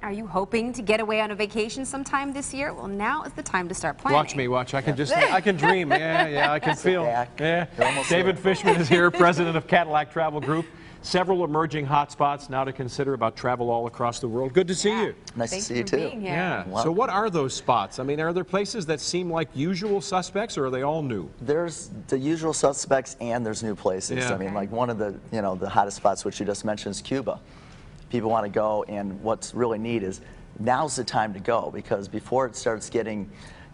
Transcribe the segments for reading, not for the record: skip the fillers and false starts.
Are you hoping to get away on a vacation sometime this year? Well, now is the time to start planning. Watch me, watch. I can just, I can dream. Yeah, I can feel. Yeah. David Fishman is here, president of Cadillac Travel Group. Several emerging hotspots now to consider about travel all across the world. Good to see you. Nice to see you too. Yeah. Wow. So what are those spots? I mean, are there places that seem like usual suspects, or are they all new? There's the usual suspects and there's new places. Yeah. I mean, like one of the, the hottest spots which you just mentioned is Cuba. People want to go, and what's really neat is now's the time to go, because before it starts getting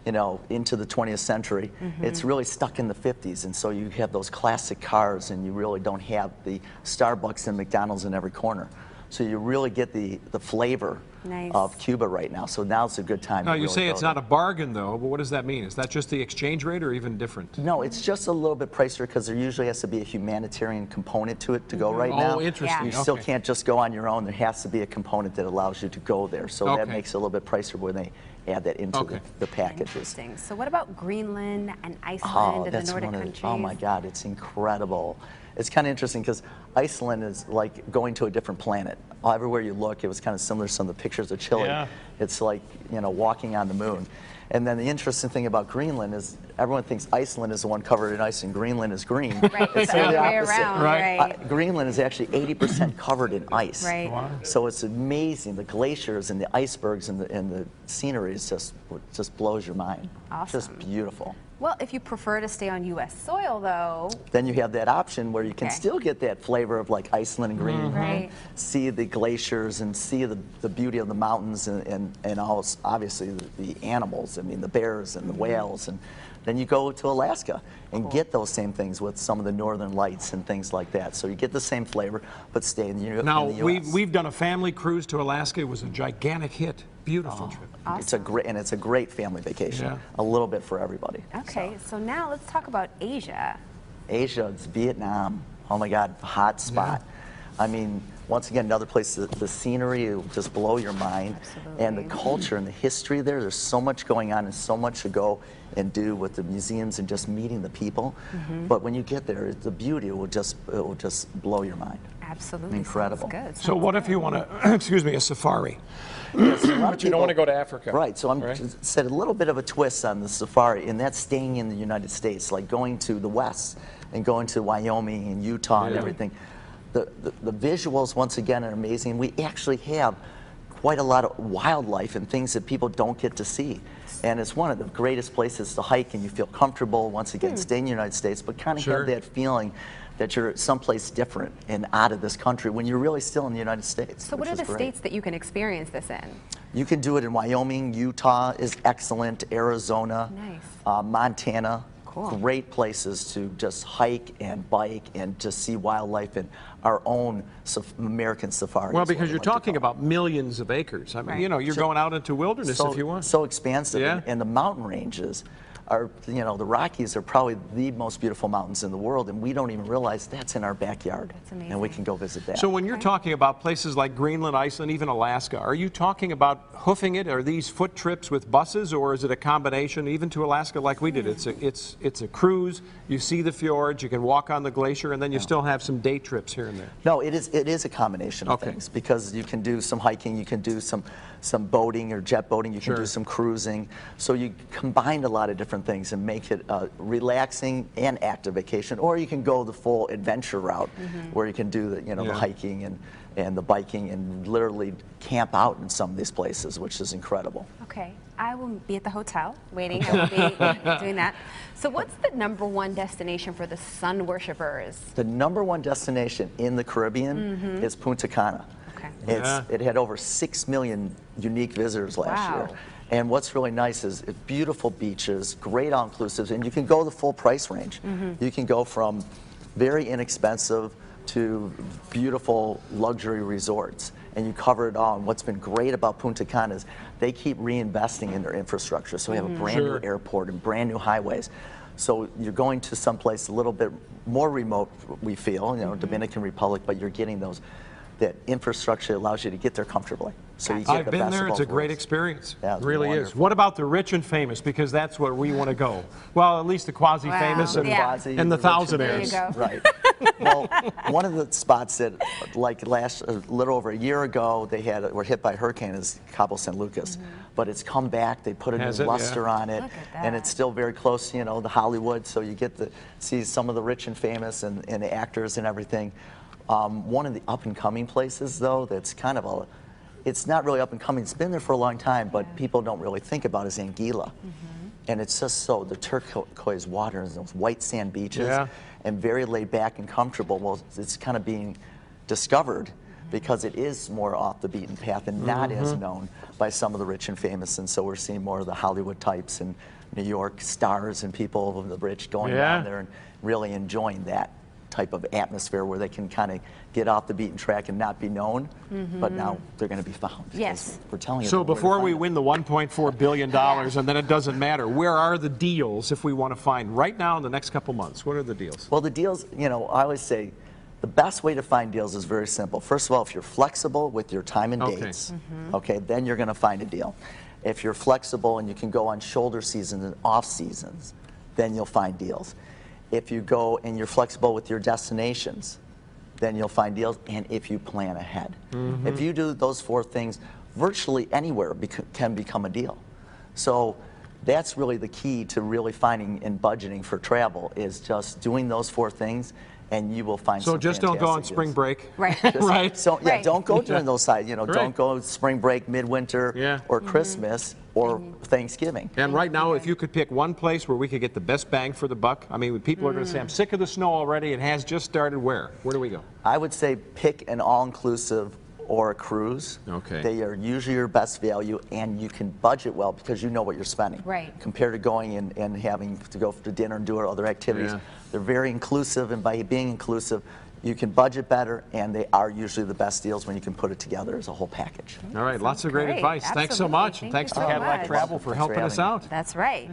into the 20th century, it's really stuck in the 50s, and so you have those classic cars, and you really don't have the Starbucks and McDonald's in every corner. So you really get the flavor of Cuba right now. So now's a good time. Now, to you really say it's go not there. a bargain, though, but what does that mean? Is that just the exchange rate or even different? No, it's just a little bit pricier because there usually has to be a humanitarian component to it to go right now. Oh, interesting. You still can't just go on your own. There has to be a component that allows you to go there. So that makes it a little bit pricier when they add that into the packages. Interesting. So what about Greenland and Iceland and the Nordic countries? Oh my God, it's incredible. It's kind of interesting because Iceland is like going to a different planet. Everywhere you look, it was kind of similar to some of the pictures of Chile. Yeah. It's like, walking on the moon. And then the interesting thing about Greenland is everyone thinks Iceland is the one covered in ice and Greenland is green. Right, it's the other way around. Right. Greenland is actually 80% covered in ice. Right. Wow. So it's amazing. The glaciers and the icebergs and the scenery is just blows your mind. Awesome. Just beautiful. Well, if you prefer to stay on U.S. soil, though, then you have that option where you can still get that flavor of like Iceland and Greenland, see the glaciers and see the beauty of the mountains and also, obviously the animals. I mean, the bears and the whales. And then you go to Alaska and get those same things with some of the northern lights and things like that. So you get the same flavor, but stay in the U.S. Now, we've done a family cruise to Alaska. It was a gigantic hit. Beautiful trip. awesome. It's a great family vacation. A little bit for everybody. Okay, so now let's talk about Asia. Asia, it's Vietnam. Oh my God, hot spot. I mean, once again, another place, the scenery will just blow your mind. Absolutely. And the culture and the history there, there's so much going on and so much to go and do with the museums and just meeting the people. But when you get there, the beauty will just blow your mind. Absolutely. Incredible. Sounds good. So what if you want to, excuse me, a safari? Yes, a lot of But you don't want to go to Africa. Right, so I'm said a little bit of a twist on the safari, and that's staying in the United States, like going to the West and going to Wyoming and Utah and everything. The visuals, once again, are amazing. We actually have quite a lot of wildlife and things that people don't get to see. And it's one of the greatest places to hike, and you feel comfortable, once again, stay in the United States, but kind of have that feeling that you're someplace different and out of this country when you're really still in the United States. So what are the states that you can experience this in? You can do it in Wyoming. Utah is excellent. Arizona, Montana. Cool. Great places to just hike and bike and just see wildlife in our own American safari. Well, because you're talking about millions of acres. I mean, you're going out into wilderness if you want. So expansive. And the mountain ranges are, the Rockies are probably the most beautiful mountains in the world, and we don't even realize that's in our backyard. That's amazing. And we can go visit that. So when you're talking about places like Greenland, Iceland, even Alaska, are you talking about hoofing it? Are these foot trips with buses, or is it a combination, even to Alaska like we did? It's a cruise, you see the fjords, you can walk on the glacier, and then you still have some day trips here and there. No, it is a combination of things, because you can do some hiking, you can do some boating or jet boating, you can do some cruising. So you combine a lot of different things and make it a relaxing and active vacation, or you can go the full adventure route where you can do the hiking and the biking and literally camp out in some of these places, which is incredible. Okay, I will be at the hotel waiting. I will be doing that. So what's the #1 destination for the sun worshipers? The #1 destination in the Caribbean is Punta Cana. It had over 6 million unique visitors last year. And what's really nice is beautiful beaches, great all-inclusives, and you can go the full price range. You can go from very inexpensive to beautiful luxury resorts, and you cover it all. And what's been great about Punta Cana is they keep reinvesting in their infrastructure. So we have a brand new airport and brand new highways. So you're going to someplace a little bit more remote, we feel, Dominican Republic, but you're getting that infrastructure that allows you to get there comfortably. So you get I've the been best there. of It's a both great worlds. experience. Yeah, It it's really is. wonderful. What about the rich and famous? Because that's where we want to go. Well, at least the quasi-famous Wow. and, Yeah. Quasi, and the rich and thousandaires. There you go. Right. Well, one of the spots that, like a little over a year ago, were hit by a hurricane is Cabo San Lucas, but it's come back. They put a Has new it? luster Yeah. on it, Look at and that. it's still very close, to Hollywood. So you get to see some of the rich and famous and the actors and everything. One of the up-and-coming places, though, that's kind of it's not really up-and-coming. It's been there for a long time, but people don't really think about is Anguilla. And it's just the turquoise water and those white sand beaches, Yeah. and very laid back and comfortable. Well, it's kind of being discovered because it is more off the beaten path and not as known by some of the rich and famous. And so we're seeing more of the Hollywood types and New York stars and people of the rich going down there and really enjoying that type of atmosphere where they can kind of get off the beaten track and not be known, but now they're going to be found. Yes. We're telling you. So before we win the $1.4 billion and then it doesn't matter, where are the deals if we want to find right now in the next couple months? What are the deals? Well, the deals, I always say the best way to find deals is very simple. First of all, if you're flexible with your time and dates, okay, then you're going to find a deal. If you're flexible and you can go on shoulder seasons and off seasons, then you'll find deals. If you go and you're flexible with your destinations, then you'll find deals, and if you plan ahead. If you do those 4 things, virtually anywhere can become a deal. So that's really the key to really finding and budgeting for travel, is just doing those 4 things, and you will find So some just don't go on fantastic spring deals. break. Right. Right. So yeah, Right. don't go during those sides. Don't go spring break, midwinter, or Christmas, or Thanksgiving. And right now, if you could pick one place where we could get the best bang for the buck, I mean, people are going to say, I'm sick of the snow already, it has just started, where? Where do we go? I would say pick an all-inclusive or a cruise. Okay. They are usually your best value, and you can budget well because you know what you're spending. Right. Compared to going and having to go to dinner and do other activities. Yeah. They're very inclusive, and by being inclusive, you can budget better, and they are usually the best deals when you can put it together as a whole package. All right, lots of great Great. advice. Thanks so Absolutely. much. Thank And thanks you to so Cadillac much. Travel for Thanks for helping us having me. out. That's right.